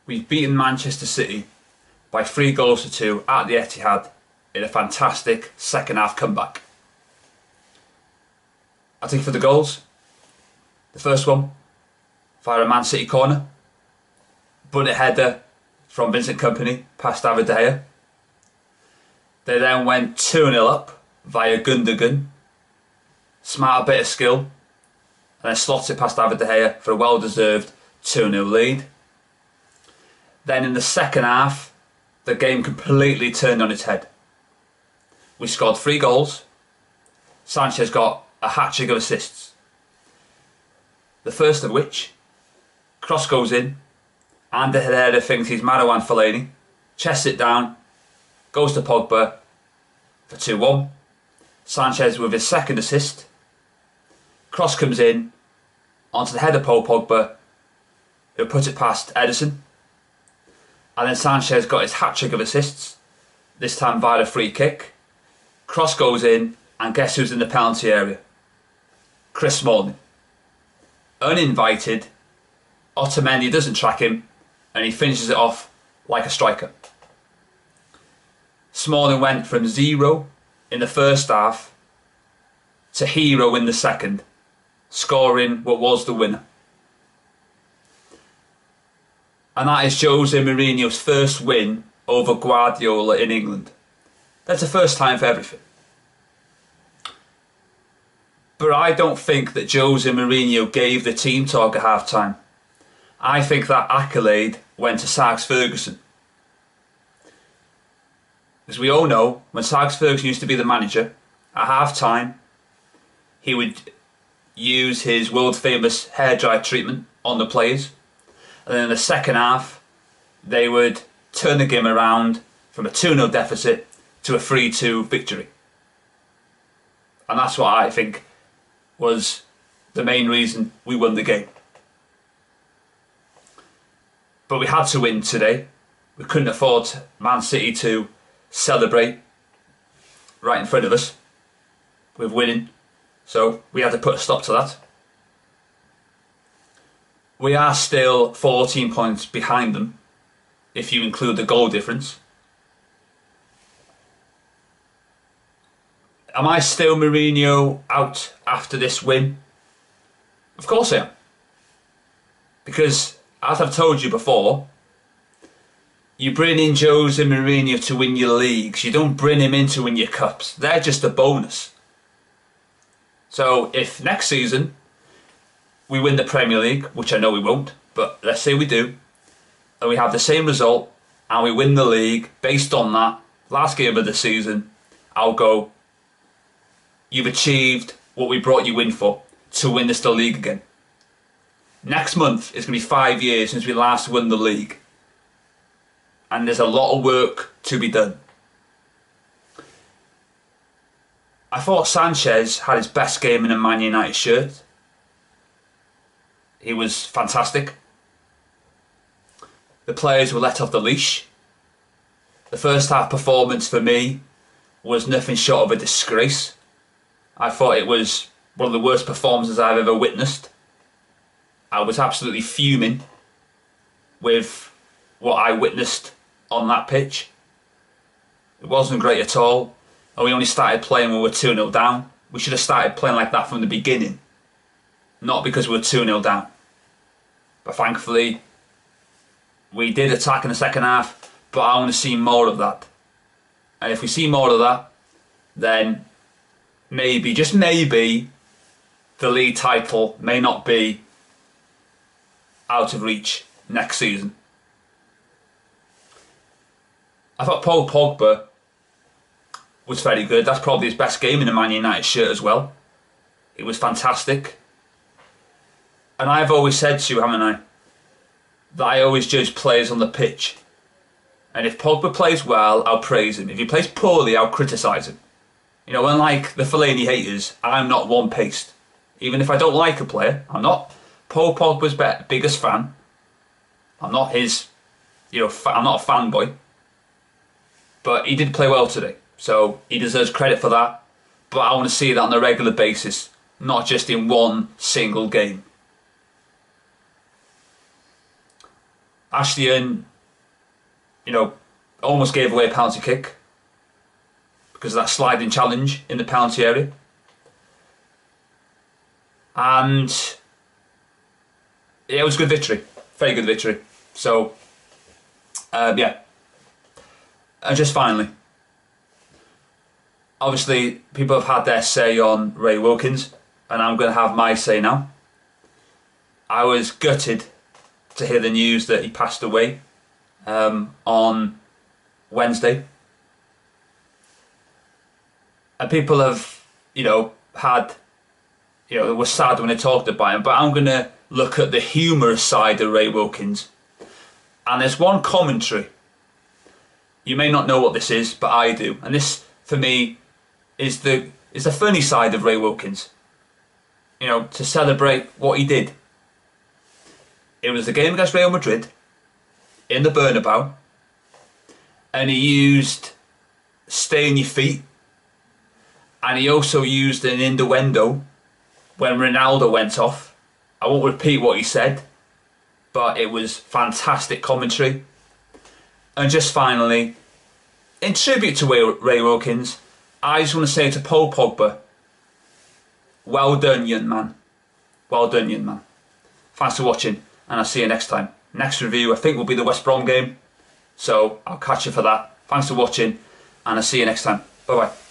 we've beaten Manchester City by 3 goals to 2 at the Etihad in a fantastic second half comeback. I'll take for the goals. The first one, via a Man City corner. Bullet header from Vincent Kompany past David De Gea. They then went 2-0 up via Gundogan. Smart bit of skill. And then slots it past David De Gea for a well-deserved 2-0 lead. Then in the second half, the game completely turned on its head. We scored 3 goals. Sanchez got a hat-trick of assists. The first of which, cross goes in, and De Gea thinks he's Marouane Fellaini, chests it down, goes to Pogba for 2-1. Sanchez with his second assist. Cross comes in onto the head of Paul Pogba, who puts it past Ederson. And then Sanchez got his hat-trick of assists, this time via a free kick. Cross goes in, and guess who's in the penalty area? Chris Smalling. Uninvited, Otamendi doesn't track him, and he finishes it off like a striker. Smalling went from 0 in the first half to hero in the second, scoring what was the winner. And that is Jose Mourinho's first win over Guardiola in England. That's the first time for everything. But I don't think that Jose Mourinho gave the team talk at half-time. I think that accolade went to Sir Alex Ferguson. As we all know, when Sir Alex Ferguson used to be the manager, at half-time, he would use his world-famous hairdryer treatment on the players. And then in the second half, they would turn the game around from a 2-0 deficit to a 3-2 victory. And that's what I think was the main reason we won the game. But we had to win today. We couldn't afford Man City to celebrate right in front of us with winning. So we had to put a stop to that. We are still 14 points behind them, if you include the goal difference. Am I still Mourinho out after this win? Of course I am. Because, as I've told you before, you bring in Jose Mourinho to win your leagues. You don't bring him in to win your cups. They're just a bonus. So if next season we win the Premier League, which I know we won't, but let's say we do, and we have the same result, and we win the league based on that, last game of the season, I'll go, you've achieved what we brought you in for, to win the league again. Next month is going to be 5 years since we last won the league. And there's a lot of work to be done. I thought Sanchez had his best game in a Man United shirt. He was fantastic. The players were let off the leash. The first half performance for me was nothing short of a disgrace. I thought it was one of the worst performances I've ever witnessed. I was absolutely fuming with what I witnessed on that pitch. It wasn't great at all, and we only started playing when we were 2-0 down. We should have started playing like that from the beginning, not because we were 2-0 down. But thankfully, we did attack in the second half, but I want to see more of that. And if we see more of that, then maybe, just maybe, the league title may not be out of reach next season. I thought Paul Pogba was very good. That's probably his best game in a Man United shirt as well. It was fantastic. And I've always said to you, haven't I, that I always judge players on the pitch. And if Pogba plays well, I'll praise him. If he plays poorly, I'll criticise him. You know, unlike the Fellaini haters, I'm not one paced. Even if I don't like a player, I'm not Paul Pogba's biggest fan. I'm not his, I'm not a fanboy. But he did play well today, so he deserves credit for that. But I want to see that on a regular basis, not just in one single game. Ashley Young, you know, almost gave away a penalty kick because of that sliding challenge in the penalty area. And yeah, it was a good victory. Very good victory. So, yeah. And just finally, obviously people have had their say on Ray Wilkins, and I'm going to have my say now. I was gutted to hear the news that he passed away on Wednesday. And people have, you know, were sad when they talked about him, but I'm going to look at the humorous side of Ray Wilkins. And there's one commentary. You may not know what this is, but I do. And this, for me, is the funny side of Ray Wilkins. You know, to celebrate what he did. It was the game against Real Madrid in the Bernabeu, and he used "stay on your feet," and he also used an innuendo when Ronaldo went off. I won't repeat what he said, but it was fantastic commentary. And just finally, in tribute to Ray Wilkins, I just want to say to Paul Pogba, well done, young man. Well done, young man. Thanks for watching, and I'll see you next time. Next review, I think, will be the West Brom game. So I'll catch you for that. Thanks for watching, and I'll see you next time. Bye-bye.